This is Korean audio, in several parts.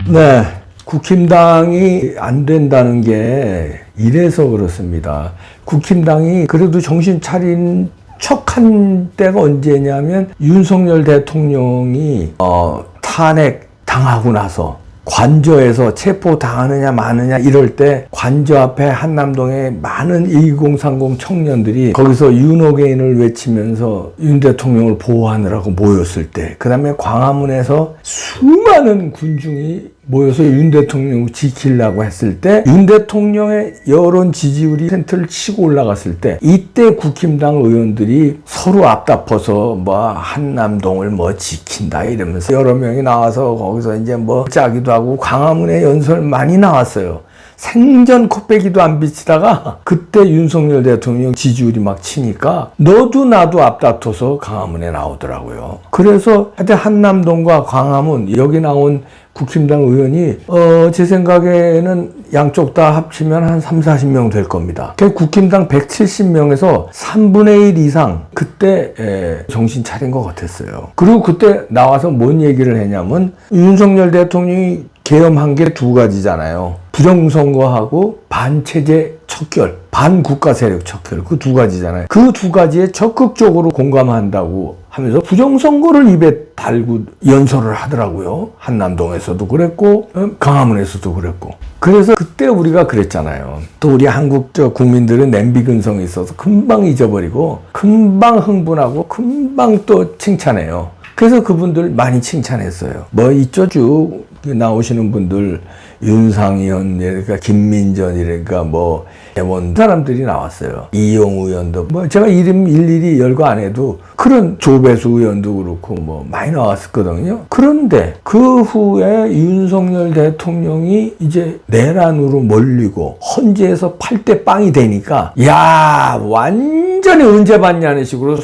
네, 국힘당이 안 된다는 게 이래서 그렇습니다. 국힘당이 그래도 정신 차린 척한 때가 언제냐면 윤석열 대통령이 탄핵 당하고 나서 관저에서 체포 당하느냐 마느냐 이럴 때 관저 앞에 한남동에 많은 1030 청년들이 거기서 윤어게인을 외치면서 윤 대통령을 보호하느라고 모였을 때, 그 다음에 광화문에서 수많은 군중이 모여서 윤 대통령을 지키려고 했을 때, 윤 대통령의 여론 지지율이 센터를 치고 올라갔을 때, 이때 국힘당 의원들이 서로 앞다퉈서 뭐 한남동을 뭐 지킨다 이러면서 여러 명이 나와서 거기서 이제 뭐 짜기도 하고 광화문에 연설 많이 나왔어요. 생전 코빼기도 안 비치다가 그때 윤석열 대통령 지지율이 막 치니까 너도 나도 앞다퉈서 광화문에 나오더라고요. 그래서 하여튼 한남동과 광화문 여기 나온 국힘당 의원이 제 생각에는 양쪽 다 합치면 한 30-40명 될 겁니다. 국힘당 170명에서 3분의 1 이상 그때 정신 차린 것 같았어요. 그리고 그때 나와서 뭔 얘기를 했냐면 윤석열 대통령이 계엄한 게 두 가지잖아요. 부정선거하고 반체제 척결, 반국가 세력 척결, 그 두 가지잖아요. 그 두 가지에 적극적으로 공감한다고 하면서 부정선거를 입에 달고 연설을 하더라고요. 한남동에서도 그랬고 광화문에서도 그랬고. 그래서 그때 우리가 그랬잖아요. 또 우리 한국 국민들은 냄비 근성이 있어서 금방 잊어버리고 금방 흥분하고 금방 또 칭찬해요. 그래서 그분들 많이 칭찬했어요. 뭐 있죠, 쭉 나오시는 분들, 윤상현, 그러니까 김민전, 그러니까 뭐 대원 사람들이 나왔어요. 이용우 의원도 뭐 제가 이름 일일이 열거 안 해도 그런 조배수 의원도 그렇고 뭐 많이 나왔었거든요. 그런데 그 후에 윤석열 대통령이 이제 내란으로 몰리고 헌재에서 8대 빵이 되니까 야 완전히 언제 봤냐는 식으로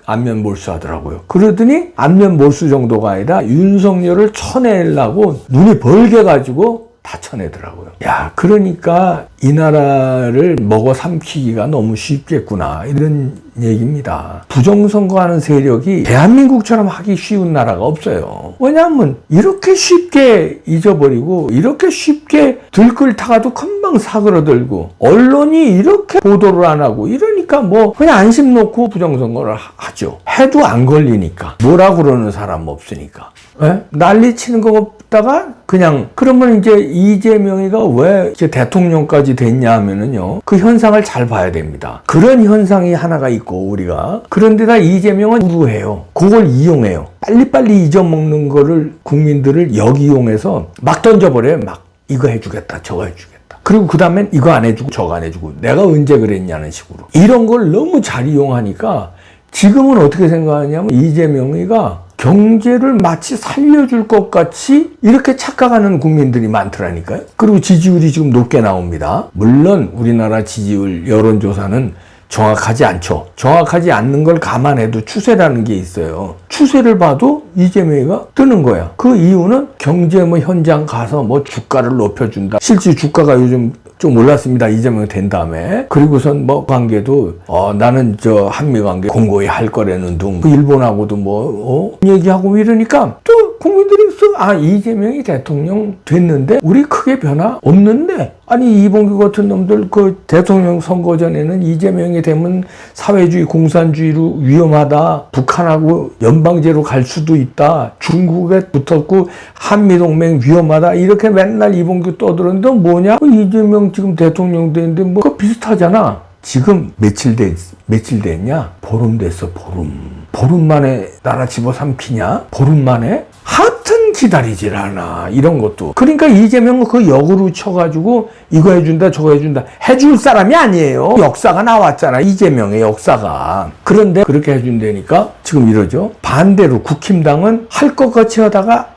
안면 몰수하더라고요. 그러더니 안면 몰수 정도가 아니라 윤석열을 쳐내려고 눈이 벌게 가지고 다 쳐내더라고요. 야, 그러니까 이 나라를 먹어 삼키기가 너무 쉽겠구나 이런 얘기입니다. 부정선거하는 세력이 대한민국처럼 하기 쉬운 나라가 없어요. 왜냐하면 이렇게 쉽게 잊어버리고 이렇게 쉽게 들끓다가도 금방 사그러들고 언론이 이렇게 보도를 안 하고 이러니까 뭐 그냥 안심 놓고 부정선거를 하죠. 해도 안 걸리니까. 뭐라 그러는 사람 없으니까. 에? 난리 치는 거 없다가 그냥 그러면 이제 이재명이가 왜 이제 대통령까지 됐냐 하면은요. 그 현상을 잘 봐야 됩니다. 그런 현상이 하나가 있고 우리가 그런데다 이재명은 우루해요. 그걸 이용해요. 빨리빨리 잊어먹는 거를 국민들을 역이용해서 막 던져버려요. 막 이거 해주겠다 저거 해주겠다. 그리고 그 다음엔 이거 안 해주고 저거 안 해주고 내가 언제 그랬냐는 식으로 이런 걸 너무 잘 이용하니까 지금은 어떻게 생각하냐면 이재명이가 경제를 마치 살려줄 것 같이 이렇게 착각하는 국민들이 많더라니까요. 그리고 지지율이 지금 높게 나옵니다. 물론 우리나라 지지율 여론조사는 정확하지 않죠. 정확하지 않는 걸 감안해도 추세라는 게 있어요. 추세를 봐도 이재명이가 뜨는 거야. 그 이유는 경제 뭐 현장 가서 뭐 주가를 높여준다. 실제 주가가 요즘 좀 올랐습니다. 이재명이 된 다음에. 그리고선 뭐 관계도 나는 저 한미 관계 공고히 할 거라는 둥. 그 일본하고도 뭐 얘기하고 이러니까 또 국민들이 이재명이 대통령 됐는데 우리 크게 변화 없는데 아니 이봉규 같은 놈들 그 대통령 선거 전에는 이재명이 되면 사회주의 공산주의로 위험하다. 북한하고 연방제로 갈 수도 있다. 중국에 붙었고 한미동맹 위험하다. 이렇게 맨날 이봉규 떠들었는데 뭐냐? 이재명 지금 대통령 됐는데 뭐 그거 비슷하잖아. 지금 며칠 됐냐? 보름 됐어, 보름. 보름 만에 나라 집어삼키냐? 보름 만에? 하여튼 기다리질 않아. 이런 것도. 그러니까 이재명은 그 역으로 쳐가지고 이거 해준다 저거 해준다. 해줄 사람이 아니에요. 역사가 나왔잖아. 이재명의 역사가. 그런데 그렇게 해준다니까 지금 이러죠. 반대로 국힘당은 할 것 같이 하다가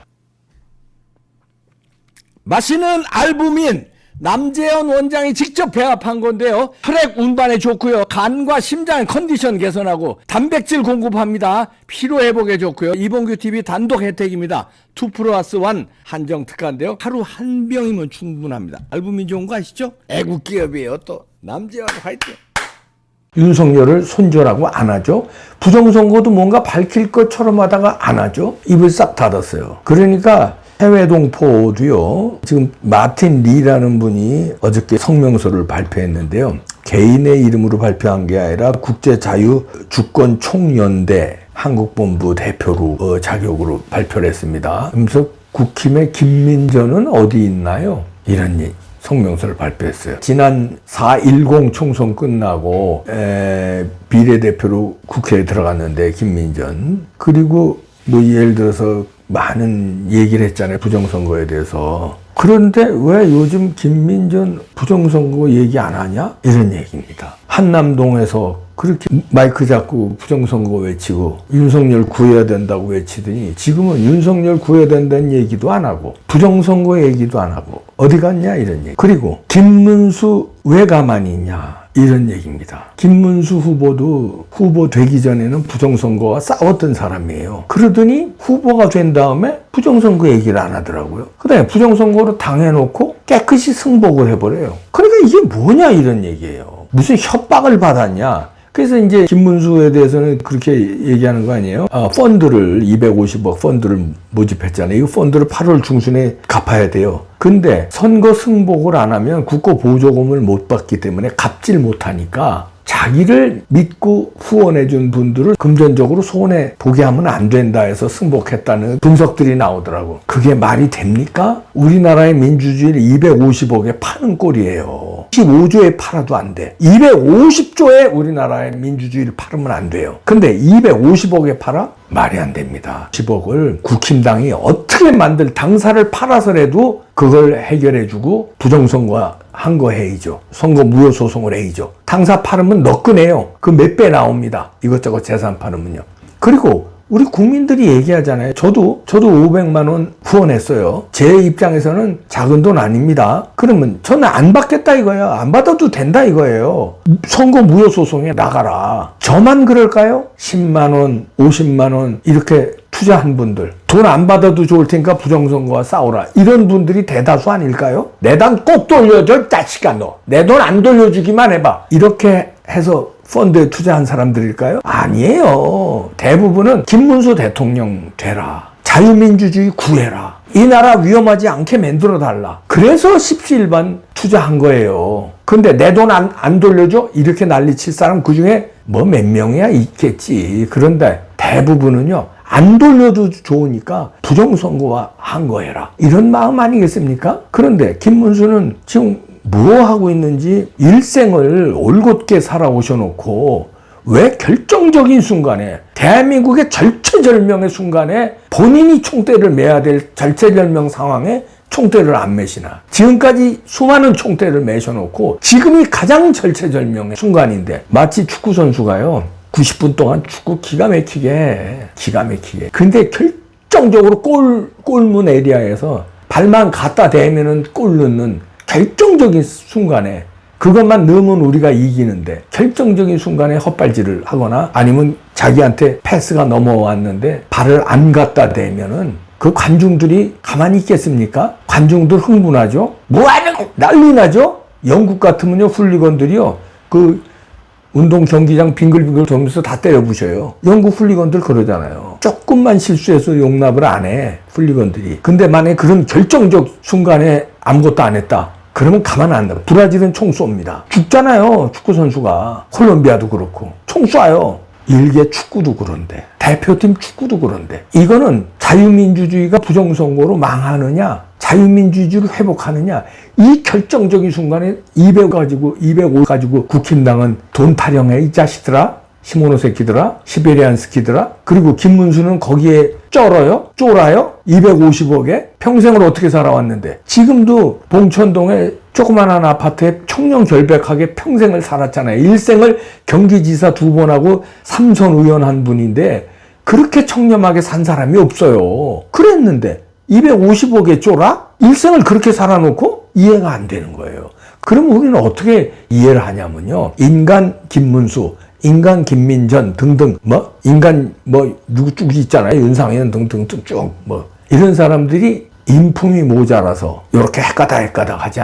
맛있는 알부민 남재현 원장이 직접 배합한 건데요. 혈액 운반에 좋고요. 간과 심장 컨디션 개선하고 단백질 공급합니다. 피로회복에 좋고요. 이봉규TV 단독 혜택입니다. 2+1 한정 특가인데요. 하루 한 병이면 충분합니다. 알부민 좋은 거 아시죠? 애국 기업이에요. 또 남재현 화이팅. 윤석열을 손절하고 안 하죠. 부정선거도 뭔가 밝힐 것처럼 하다가 안 하죠. 입을 싹 닫았어요. 그러니까 해외동포도요. 지금 마틴 리라는 분이 어저께 성명서를 발표했는데요. 개인의 이름으로 발표한 게 아니라 국제자유주권총연대 한국본부 대표로 자격으로 발표를 했습니다. 그래서 국힘의 김민전은 어디 있나요? 이런 성명서를 발표했어요. 지난 4.10 총선 끝나고 비례대표로 국회에 들어갔는데 김민전. 그리고 뭐 예를 들어서 많은 얘기를 했잖아요. 부정선거에 대해서. 그런데 왜 요즘 김민전 부정선거 얘기 안 하냐? 이런 얘기입니다. 한남동에서 그렇게 마이크 잡고 부정선거 외치고 윤석열 구해야 된다고 외치더니 지금은 윤석열 구해야 된다는 얘기도 안 하고 부정선거 얘기도 안 하고 어디 갔냐 이런 얘기. 그리고 김문수 왜 가만히 있냐 이런 얘기입니다. 김문수 후보도 후보 되기 전에는 부정선거와 싸웠던 사람이에요. 그러더니 후보가 된 다음에 부정선거 얘기를 안 하더라고요. 그다음에 부정선거로 당해놓고 깨끗이 승복을 해버려요. 그러니까 이게 뭐냐 이런 얘기예요. 무슨 협박을 받았냐. 그래서 이제 김문수에 대해서는 그렇게 얘기하는 거 아니에요? 펀드를 250억 펀드를 모집했잖아요. 이 펀드를 8월 중순에 갚아야 돼요. 근데 선거 승복을 안 하면 국고 보조금을 못 받기 때문에 갚질 못하니까 자기를 믿고 후원해준 분들을 금전적으로 손해 보게 하면 안 된다 해서 승복했다는 분석들이 나오더라고. 그게 말이 됩니까? 우리나라의 민주주의를 250억에 파는 꼴이에요. 15조에 팔아도 안 돼. 250조에 우리나라의 민주주의를 팔으면 안 돼요. 근데 250억에 팔아? 말이 안 됩니다. 10억을 국힘당이 어떻게 당사를 팔아서라도 그걸 해결해주고 부정선거 한 거 해이죠. 선거 무효소송을 해이죠. 당사 팔으면 너끈해요. 그 몇 배 나옵니다. 이것저것 재산 팔으면요. 그리고 우리 국민들이 얘기하잖아요. 저도 500만 원 후원했어요. 제 입장에서는 작은 돈 아닙니다. 그러면 저는 안 받겠다 이거예요. 안 받아도 된다 이거예요. 선거 무효소송에 나가라. 저만 그럴까요? 10만 원, 50만 원 이렇게 투자한 분들. 돈 안 받아도 좋을 테니까 부정선거와 싸우라. 이런 분들이 대다수 아닐까요? 내 돈 꼭 돌려줘, 자식아 너. 내 돈 안 돌려주기만 해봐. 이렇게 해서 펀드에 투자한 사람들일까요? 아니에요. 대부분은 김문수 대통령 되라. 자유민주주의 구해라. 이 나라 위험하지 않게 만들어달라. 그래서 십시일반 투자한 거예요. 근데 내 돈 안 돌려줘? 이렇게 난리칠 사람 그중에 뭐 몇 명이야 있겠지. 그런데 대부분은요. 안 돌려도 좋으니까 부정선거와 한 거해라. 이런 마음 아니겠습니까? 그런데 김문수는 지금 뭐 하고 있는지 일생을 올곧게 살아오셔놓고 왜 결정적인 순간에 대한민국의 절체절명의 순간에 본인이 총대를 매야 될 절체절명 상황에 총대를 안 매시나. 지금까지 수많은 총대를 매셔놓고 지금이 가장 절체절명의 순간인데 마치 축구선수가요 90분 동안 축구 기가 막히게 근데 결정적으로 골문 에리아에서 발만 갖다 대면은 골 넣는 결정적인 순간에 그것만 넣으면 우리가 이기는데 결정적인 순간에 헛발질을 하거나 아니면 자기한테 패스가 넘어왔는데 발을 안 갖다 대면은 그 관중들이 가만히 있겠습니까? 관중들 흥분하죠? 뭐하는 난리 나죠? 영국 같으면요 훌리건들이요 그 운동 경기장 빙글빙글 돌면서 다 때려부셔요. 영국 훌리건들 그러잖아요. 조금만 실수해서 용납을 안 해 훌리건들이. 근데 만약에 그런 결정적 순간에 아무것도 안 했다. 그러면 가만 안 둬. 브라질은 총 쏩니다. 죽잖아요. 축구선수가. 콜롬비아도 그렇고. 총 쏴요. 일개 축구도 그런데. 대표팀 축구도 그런데. 이거는 자유민주주의가 부정선거로 망하느냐 자유민주주의를 회복하느냐 이 결정적인 순간에 205 가지고 국힘당은 돈 타령해 이 자식들아 시모노세키들아 시베리안스키들아 그리고 김문수는 거기에 쫄아요 250억에 평생을 어떻게 살아왔는데 지금도 봉천동에 조그만한 아파트에 청렴결백하게 평생을 살았잖아요. 일생을 경기지사 2번 하고 3선 의원 한 분인데 그렇게 청렴하게 산 사람이 없어요. 그랬는데 250억에 쫄아? 일생을 그렇게 살아놓고 이해가 안 되는 거예요. 그럼 우리는 어떻게 이해를 하냐면요. 인간 김문수, 인간 김민전 등등 인간 누구 쭉 있잖아요. 윤상현 등등 쭉 이런 사람들이 인품이 모자라서 이렇게 헷가닥 하지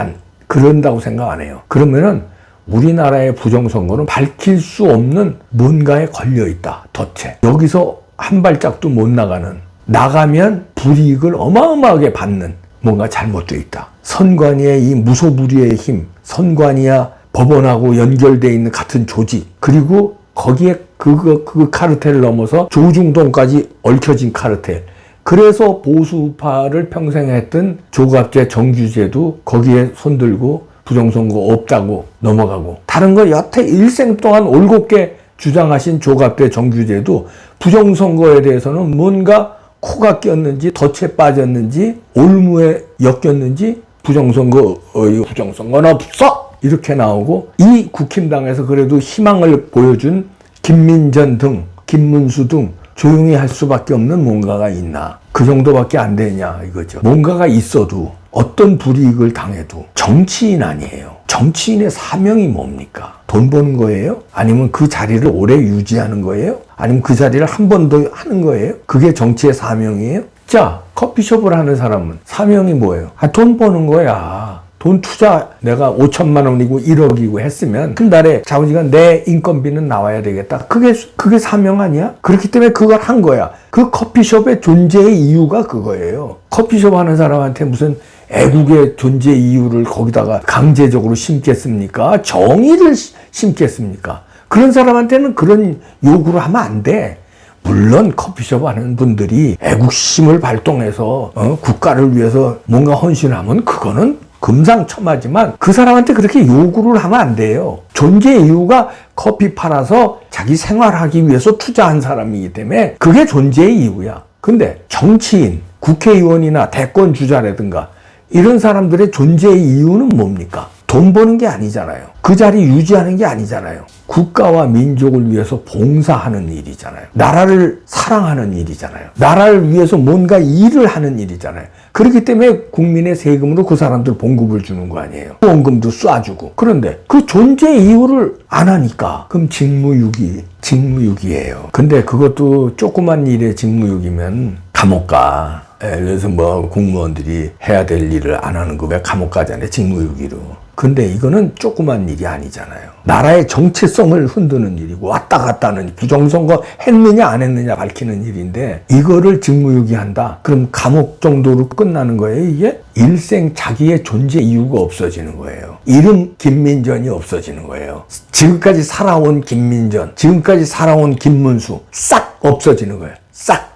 그런다고 생각 안 해요. 그러면은 우리나라의 부정선거는 밝힐 수 없는 뭔가에 걸려있다. 덫에. 여기서 한 발짝도 못 나가는 나가면 불이익을 어마어마하게 받는 뭔가 잘못되어 있다. 선관위의 이 무소불위의 힘, 선관위와 법원하고 연결되어 있는 같은 조직, 그리고 거기에 그 카르텔을 넘어서 조중동까지 얽혀진 카르텔. 그래서 보수파를 평생 했던 조갑제, 정규제도 거기에 손들고 부정선거 없다고 넘어가고, 다른 거 여태 일생 동안 올곧게 주장하신 조갑제, 정규제도 부정선거에 대해서는 뭔가 코가 꼈는지 덫에 빠졌는지 올무에 엮였는지 부정선거는 없어! 이렇게 나오고, 이 국힘당에서 그래도 희망을 보여준 김민전 등 김문수 등 조용히 할 수밖에 없는 뭔가가 있나. 그 정도밖에 안 되냐 이거죠. 뭔가가 있어도 어떤 불이익을 당해도 정치인 아니에요. 정치인의 사명이 뭡니까? 돈 버는 거예요? 아니면 그 자리를 오래 유지하는 거예요? 아니면 그 자리를 한 번 더 하는 거예요? 그게 정치의 사명이에요? 자, 커피숍을 하는 사람은 사명이 뭐예요? 돈 버는 거야. 돈 투자 내가 5천만 원이고 1억이고 했으면 한 달에 자우지간 내 인건비는 나와야 되겠다. 그게 사명 아니야? 그렇기 때문에 그걸 한 거야. 그 커피숍의 존재의 이유가 그거예요. 커피숍 하는 사람한테 무슨 애국의 존재 이유를 거기다가 강제적으로 심겠습니까? 정의를 심겠습니까? 그런 사람한테는 그런 요구를 하면 안 돼. 물론 커피숍 하는 분들이 애국심을 발동해서 국가를 위해서 뭔가 헌신하면 그거는 금상첨화지만 그 사람한테 그렇게 요구를 하면 안 돼요. 존재 이유가 커피 팔아서 자기 생활하기 위해서 투자한 사람이기 때문에 그게 존재의 이유야. 근데 정치인, 국회의원이나 대권 주자라든가 이런 사람들의 존재의 이유는 뭡니까? 돈 버는 게 아니잖아요. 그 자리 유지하는 게 아니잖아요. 국가와 민족을 위해서 봉사하는 일이잖아요. 나라를 사랑하는 일이잖아요. 나라를 위해서 뭔가 일을 하는 일이잖아요. 그렇기 때문에 국민의 세금으로 그 사람들 봉급을 주는 거 아니에요. 후원금도 쏴주고. 그런데 그 존재 이유를 안 하니까 그럼 직무유기예요. 근데 그것도 조그만 일에 직무유기면 감옥 가. 그래서 뭐 공무원들이 해야 될 일을 안 하는 거 왜 감옥 가잖아요. 직무유기로. 근데 이거는 조그만 일이 아니잖아요. 나라의 정체성을 흔드는 일이고 왔다 갔다 하는 부정선거 했느냐 안 했느냐 밝히는 일인데 이거를 직무유기한다? 그럼 감옥 정도로 끝나는 거예요 이게? 일생 자기의 존재 이유가 없어지는 거예요. 이름 김민전이 없어지는 거예요. 지금까지 살아온 김민전, 지금까지 살아온 김문수 싹 없어지는 거예요. 싹.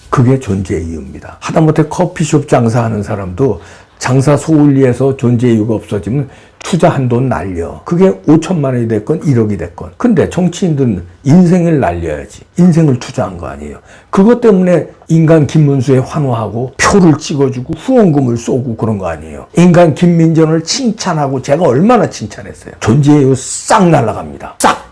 그게 존재 이유입니다. 하다못해 커피숍 장사하는 사람도 장사 소홀리해서 존재 이유가 없어지면 투자한 돈 날려. 그게 5천만 원이 됐건 1억이 됐건. 근데 정치인들은 인생을 날려야지. 인생을 투자한 거 아니에요. 그것 때문에 인간 김문수에 환호하고 표를 찍어주고 후원금을 쏘고 그런 거 아니에요. 인간 김민전을 칭찬하고 제가 얼마나 칭찬했어요. 존재 이유 싹 날아갑니다. 싹!